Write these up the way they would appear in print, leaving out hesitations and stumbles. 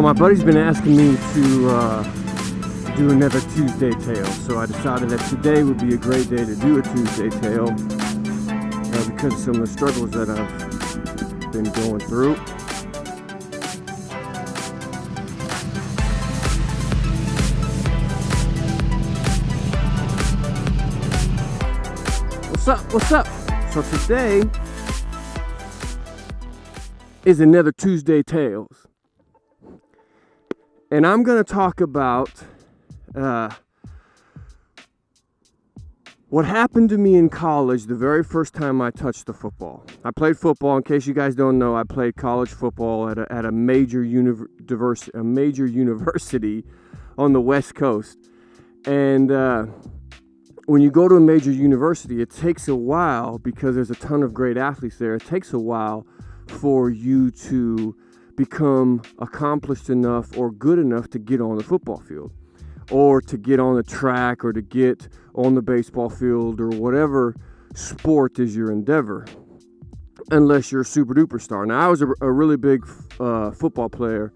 my buddy's been asking me to do another Tuesday tale, so I decided that today would be a great day to do a Tuesday tale because of some of the struggles that I've been going through. What's up? So today is another Tuesday Tales. And I'm going to talk about what happened to me in college the very first time I touched the football. I played football. In case you guys don't know, I played college football at a major university on the West Coast. And when you go to a major university, it takes a while, because there's a ton of great athletes there, it takes a while for you to become accomplished enough or good enough to get on the football field, or to get on the track, or to get on the baseball field, or whatever sport is your endeavor, unless you're a super duper star. Now, I was a really big football player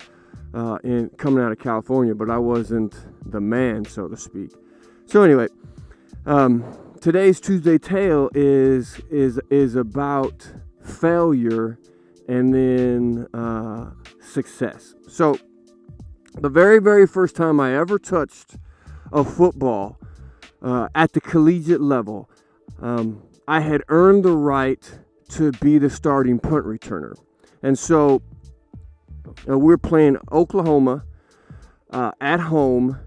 coming out of California, but I wasn't the man, so to speak. So anyway, today's Tuesday Tale is about failure and then success. So the very, very first time I ever touched a football at the collegiate level, I had earned the right to be the starting punt returner. And so we're playing Oklahoma at home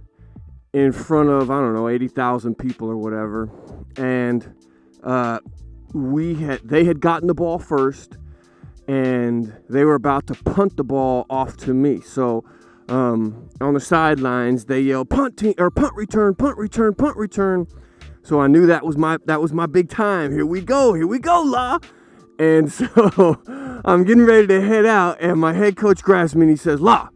in front of, 80,000 people or whatever. And they had gotten the ball first, and they were about to punt the ball off to me. So on the sidelines, they yelled punt return, punt return, punt return. So I knew that was my big time. Here we go, La. And so I'm getting ready to head out, and my head coach grabs me and he says, La,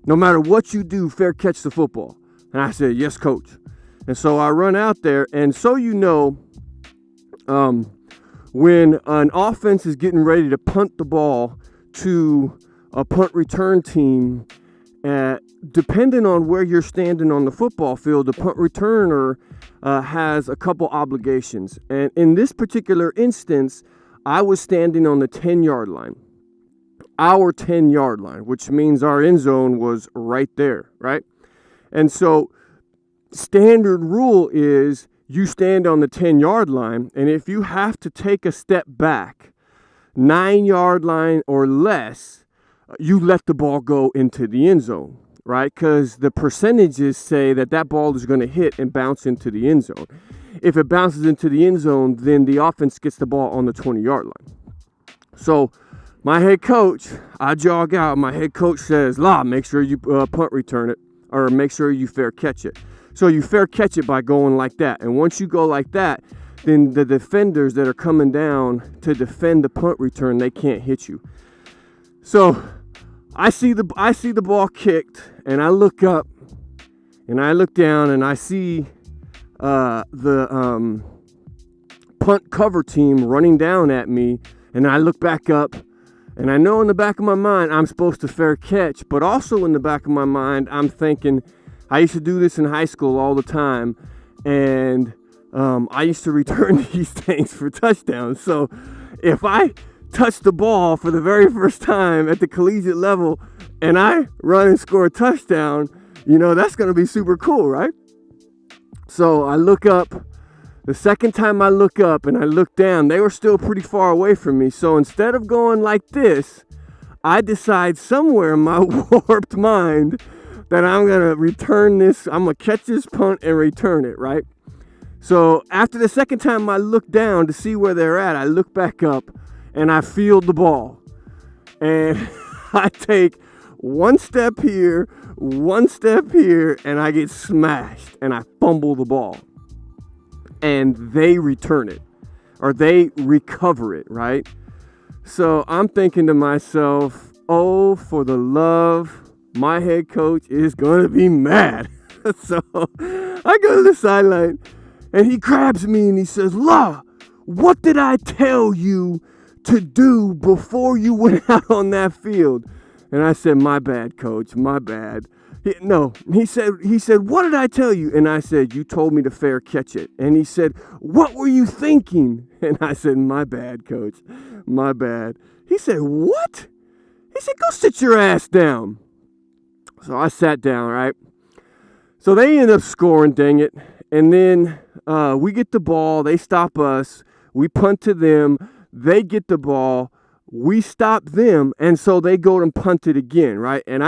no matter what you do, fair catch the football. And I said, yes, coach. And so I run out there, and so when an offense is getting ready to punt the ball to a punt return team, depending on where you're standing on the football field, the punt returner has a couple obligations. And in this particular instance, I was standing on the 10-yard line, our 10-yard line, which means our end zone was right there, right? And so standard rule is you stand on the 10-yard line, and if you have to take a step back, 9-yard line or less, you let the ball go into the end zone, right? Because the percentages say that ball is going to hit and bounce into the end zone. If it bounces into the end zone, then the offense gets the ball on the 20-yard line. So my head coach, I jog out, my head coach says, La, make sure you punt return it, or make sure you fair catch it. So you fair catch it by going like that. And once you go like that, then the defenders that are coming down to defend the punt return, they can't hit you. So I see the ball kicked, and I look up, and I look down, and I see the punt cover team running down at me, and I look back up, and I know in the back of my mind I'm supposed to fair catch, but also in the back of my mind I'm thinking, I used to do this in high school all the time, and I used to return these things for touchdowns. So if I touch the ball for the very first time at the collegiate level and I run and score a touchdown, that's going to be super cool, right? So I look up. The second time I look up and I look down, they were still pretty far away from me. So instead of going like this, I decide somewhere in my warped mind that I'm going to return this. I'm going to catch this punt and return it, right? So after the second time I look down to see where they're at, I look back up and I field the ball. And I take one step here, and I get smashed and I fumble the ball. And they return it, or they recover it, right? So I'm thinking to myself, oh, for the love, my head coach is going to be mad. So I go to the sideline, and he grabs me and he says, La, what did I tell you to do before you went out on that field? And I said, my bad, coach, my bad. He said, what did I tell you? And I said, you told me to fair catch it. And he said, what were you thinking? And I said, my bad, coach, my bad. He said, what? He said, go sit your ass down. So I sat down, right? So they end up scoring, dang it. And then we get the ball. They stop us. We punt to them. They get the ball. We stop them. And so they go and punt it again, right? And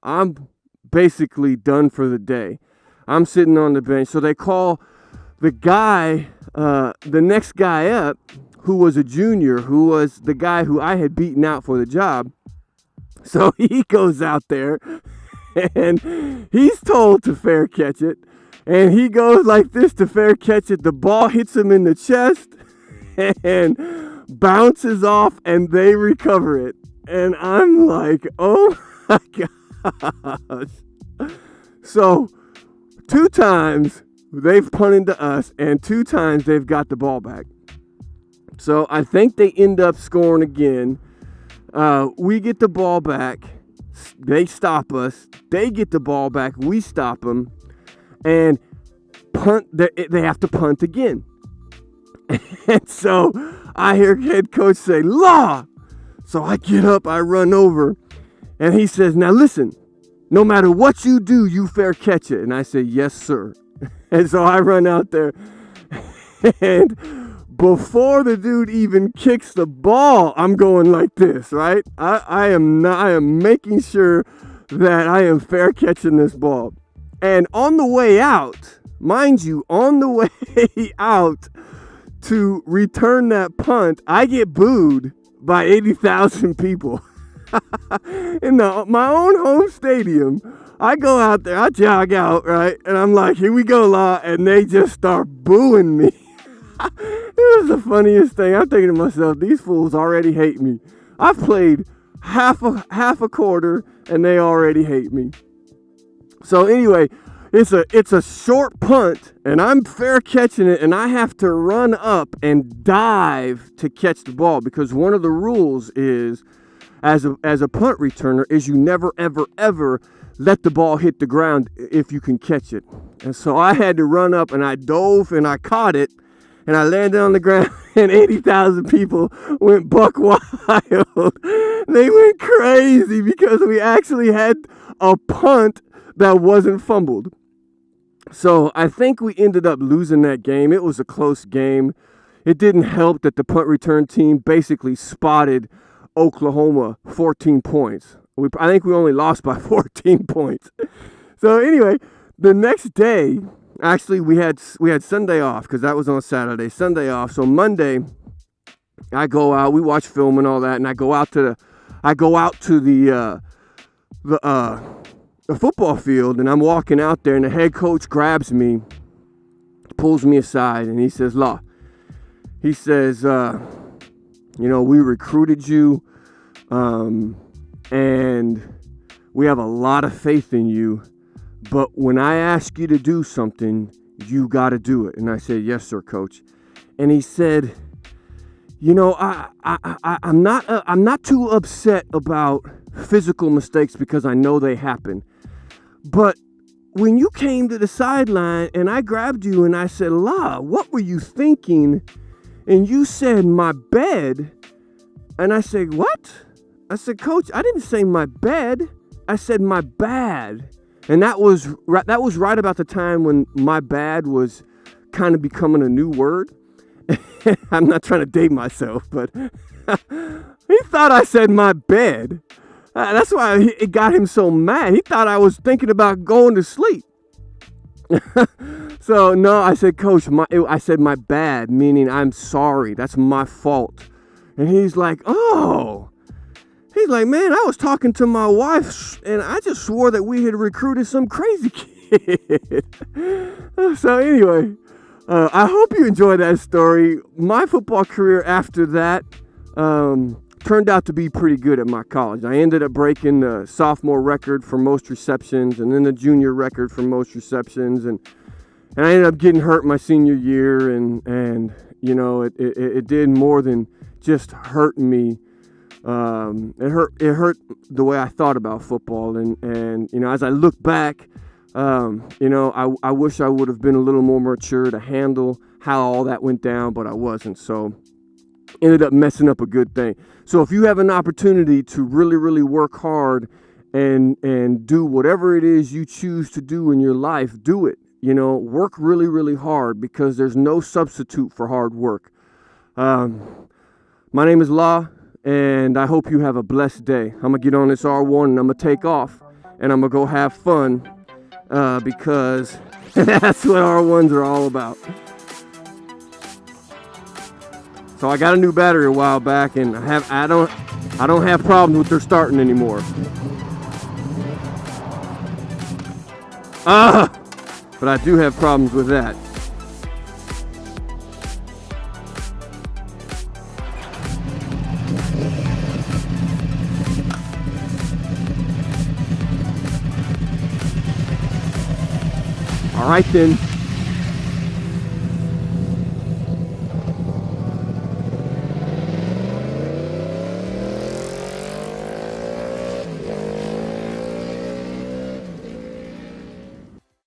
I'm basically done for the day. I'm sitting on the bench. So they call the guy, the next guy up, who was a junior, who was the guy who I had beaten out for the job. So he goes out there and he's told to fair catch it. And he goes like this to fair catch it. The ball hits him in the chest and bounces off, and they recover it. And I'm like, oh my gosh. So 2 times they've punted to us, and 2 times they've got the ball back. So I think they end up scoring again. We get the ball back. They stop us. They get the ball back. We stop them. And punt. They have to punt again. And so I hear head coach say, law. So I get up. I run over. And he says, now listen. No matter what you do, you fair catch it. And I say, yes, sir. And so I run out there. And before the dude even kicks the ball, I'm going like this, right? I am making sure that I am fair catching this ball. And on the way out, mind you, on the way out to return that punt, I get booed by 80,000 people. In my own home stadium. I go out there, I jog out, right? And I'm like, here we go, Law. And they just start booing me. It was the funniest thing. I'm thinking to myself, these fools already hate me. I've played half a quarter and they already hate me. So anyway, it's a short punt and I'm fair catching it, and I have to run up and dive to catch the ball, because one of the rules is, as a punt returner, is you never, ever, ever let the ball hit the ground if you can catch it. And so I had to run up, and I dove and I caught it, and I landed on the ground, and 80,000 people went buck wild. They went crazy because we actually had a punt that wasn't fumbled. So I think we ended up losing that game. It was a close game. It didn't help that the punt return team basically spotted Oklahoma 14 points. I think we only lost by 14 points. So anyway, the next day, actually we had Sunday off because that was on Saturday. Sunday off. So Monday, I go out. We watch film and all that, and I go out to the football field, and I'm walking out there, and the head coach grabs me, pulls me aside, and he says, "Law," he says, we recruited you, and we have a lot of faith in you, but when I ask you to do something, you got to do it. And I said, "Yes, sir, coach." And he said, I'm not too upset about physical mistakes because I know they happen. But when you came to the sideline and I grabbed you and I said, "La, what were you thinking?" And you said, "My bed." And I said, "What?" I said, "Coach, I didn't say my bed. I said my bad." And that was right about the time when my bad was kind of becoming a new word. I'm not trying to date myself, but he thought I said my bed. That's why it got him so mad. He thought I was thinking about going to sleep. So no, I said, "Coach, I said my bad, meaning I'm sorry. That's my fault." And he's like, "Oh." He's like, "Man, I was talking to my wife, and I just swore that we had recruited some crazy kid." So anyway, I hope you enjoyed that story. My football career after that turned out to be pretty good at my college. I ended up breaking the sophomore record for most receptions, and then the junior record for most receptions, and I ended up getting hurt my senior year, and it did more than just hurt me. It hurt the way I thought about football, and you know, as I look back, you know, I wish I would have been a little more mature to handle how all that went down, but I wasn't. So ended up messing up a good thing. So if you have an opportunity to really, really work hard and do whatever it is you choose to do in your life, do it. You know, work really, really hard, because there's no substitute for hard work. My name is La, and I hope you have a blessed day. I'm gonna get on this R1 and I'm gonna take off, and I'm gonna go have fun, because that's what R1s are all about. So I got a new battery a while back, and I don't have problems with their starting anymore. But I do have problems with that. All right then.